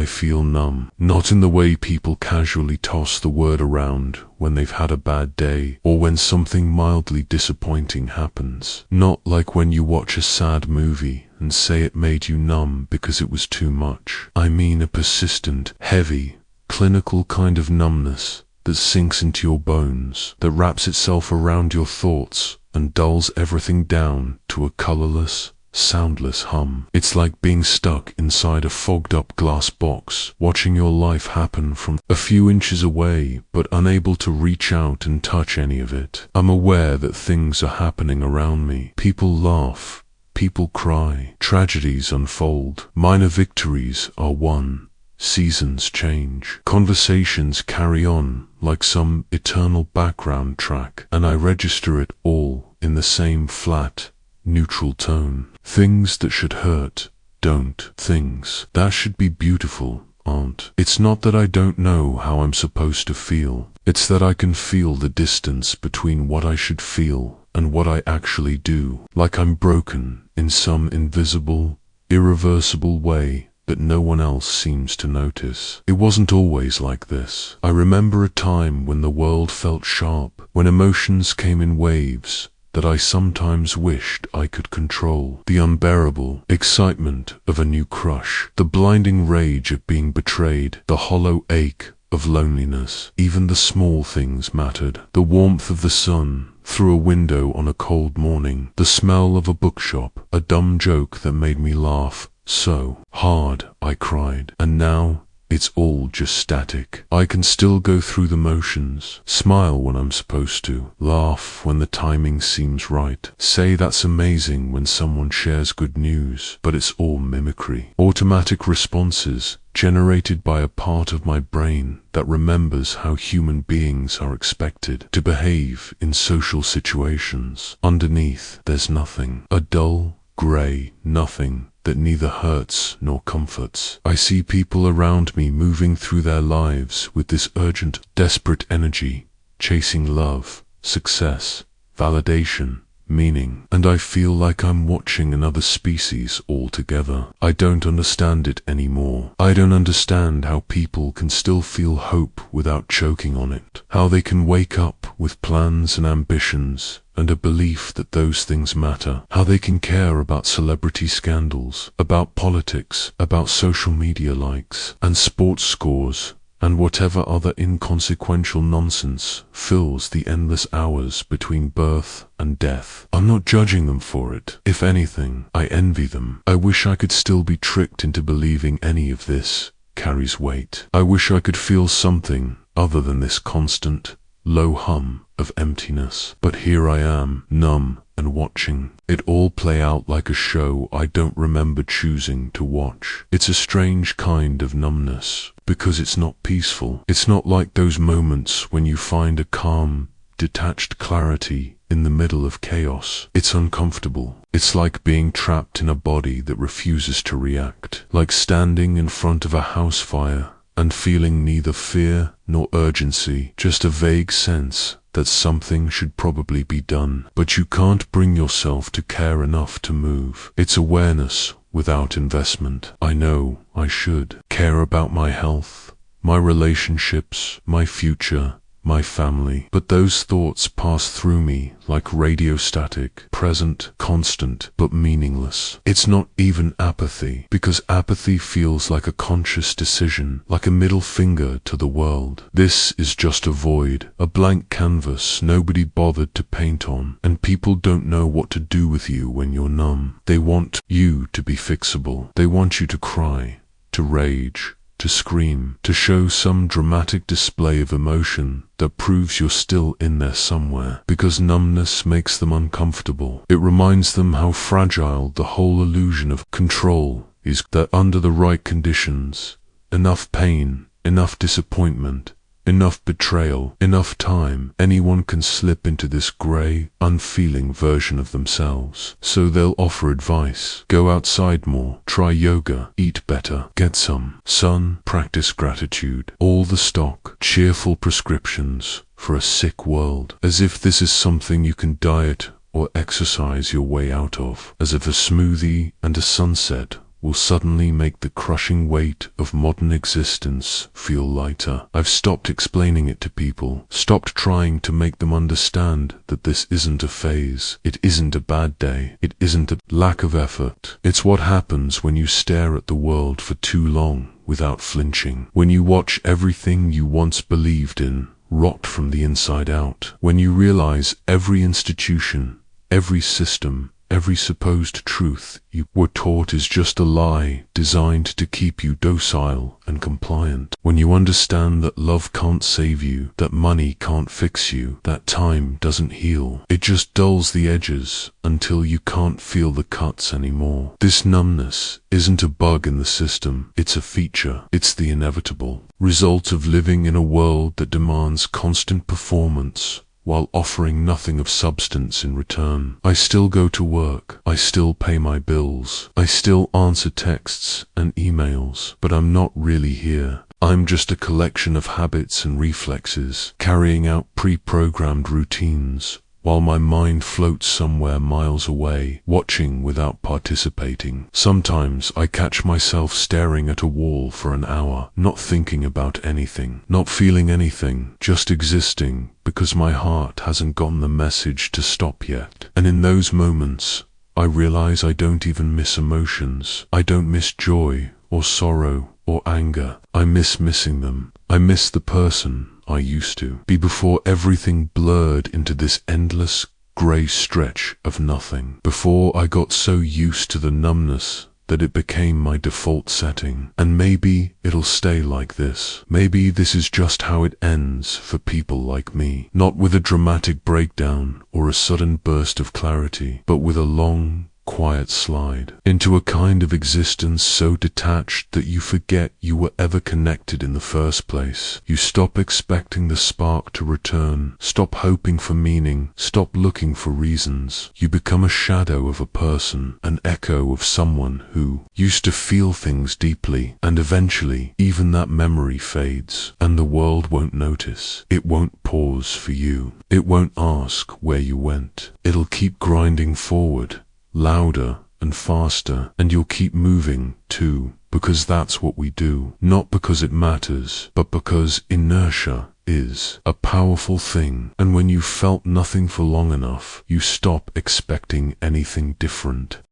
I feel numb. Not in the way people casually toss the word around when they've had a bad day or when something mildly disappointing happens. Not like when you watch a sad movie and say it made you numb because it was too much. I mean a persistent, heavy, clinical kind of numbness that sinks into your bones, that wraps itself around your thoughts and dulls everything down to a colorless, soundless hum. It's like being stuck inside a fogged-up glass box, watching your life happen from a few inches away, but unable to reach out and touch any of it. I'm aware that things are happening around me. People laugh, people cry, tragedies unfold, minor victories are won. Seasons change, conversations carry on like some eternal background track, and I register it all in the same flat, neutral tone. Things that should hurt don't. Things that should be beautiful aren't. It's not that I don't know how I'm supposed to feel. It's that I can feel the distance between what I should feel and what I actually do, like I'm broken in some invisible, irreversible way that no one else seems to notice. It wasn't always like this. I remember a time when the world felt sharp, when emotions came in waves that I sometimes wished I could control. The unbearable excitement of a new crush, the blinding rage of being betrayed, the hollow ache of loneliness. Even the small things mattered. The warmth of the sun through a window on a cold morning, the smell of a bookshop, a dumb joke that made me laugh so hard I cried. And now it's all just static. I can still go through the motions, smile when I'm supposed to, laugh when the timing seems right, say that's amazing when someone shares good news, but it's all mimicry. Automatic responses generated by a part of my brain that remembers how human beings are expected to behave in social situations. Underneath, there's nothing. A dull, grey nothing that neither hurts nor comforts. I see people around me moving through their lives with this urgent, desperate energy, chasing love, success, validation, meaning, and I feel like I'm watching another species altogether. I don't understand it anymore. I don't understand how people can still feel hope without choking on it, how they can wake up with plans and ambitions and a belief that those things matter, how they can care about celebrity scandals, about politics, about social media likes, and sports scores, and whatever other inconsequential nonsense fills the endless hours between birth and death. I'm not judging them for it. If anything, I envy them. I wish I could still be tricked into believing any of this carries weight. I wish I could feel something other than this constant, low hum of emptiness. But here I am, numb and watching it all play out like a show I don't remember choosing to watch. It's a strange kind of numbness, because it's not peaceful. It's not like those moments when you find a calm, detached clarity in the middle of chaos. It's uncomfortable. It's like being trapped in a body that refuses to react, like standing in front of a house fire and feeling neither fear nor urgency, just a vague sense that something should probably be done, but you can't bring yourself to care enough to move. It's awareness without investment. I know I should care about my health, my relationships, my future, my family, but those thoughts pass through me like radio static, present, constant, but meaningless. It's not even apathy, because apathy feels like a conscious decision, like a middle finger to the world. This is just a void, a blank canvas nobody bothered to paint on, and people don't know what to do with you when you're numb. They want you to be fixable. They want you to cry, to rage, to scream, to show some dramatic display of emotion that proves you're still in there somewhere, because numbness makes them uncomfortable. It reminds them how fragile the whole illusion of control is, that under the right conditions, enough pain, enough disappointment, enough betrayal, enough time, anyone can slip into this grey, unfeeling version of themselves. So they'll offer advice. Go outside more, try yoga, eat better, get some sun, practice gratitude. All the stock, cheerful prescriptions for a sick world. As if this is something you can diet or exercise your way out of. As if a smoothie and a sunset will suddenly make the crushing weight of modern existence feel lighter. I've stopped explaining it to people, stopped trying to make them understand that this isn't a phase, it isn't a bad day, it isn't a lack of effort. It's what happens when you stare at the world for too long without flinching, when you watch everything you once believed in rot from the inside out, when you realize every institution, every system, every supposed truth you were taught is just a lie designed to keep you docile and compliant. When you understand that love can't save you, that money can't fix you, that time doesn't heal. It just dulls the edges until you can't feel the cuts anymore. This numbness isn't a bug in the system, it's a feature. It's the inevitable result of living in a world that demands constant performance while offering nothing of substance in return. I still go to work, I still pay my bills, I still answer texts and emails, but I'm not really here. I'm just a collection of habits and reflexes, carrying out pre-programmed routines, while my mind floats somewhere miles away, watching without participating. Sometimes I catch myself staring at a wall for an hour, not thinking about anything, not feeling anything, just existing, because my heart hasn't gotten the message to stop yet. And in those moments, I realize I don't even miss emotions. I don't miss joy or sorrow or anger. I miss missing them. I miss the person I used to be before everything blurred into this endless grey stretch of nothing. Before I got so used to the numbness that it became my default setting. And maybe it'll stay like this. Maybe this is just how it ends for people like me. Not with a dramatic breakdown or a sudden burst of clarity, but with a long, quiet slide into a kind of existence so detached that you forget you were ever connected in the first place. You stop expecting the spark to return, stop hoping for meaning, stop looking for reasons. You become a shadow of a person, an echo of someone who used to feel things deeply, and eventually even that memory fades, and the world won't notice. It won't pause for you. It won't ask where you went. It'll keep grinding forward, louder and faster, and you'll keep moving too, because that's what we do. Not because it matters, but because inertia is a powerful thing, and when you've felt nothing for long enough, you stop expecting anything different.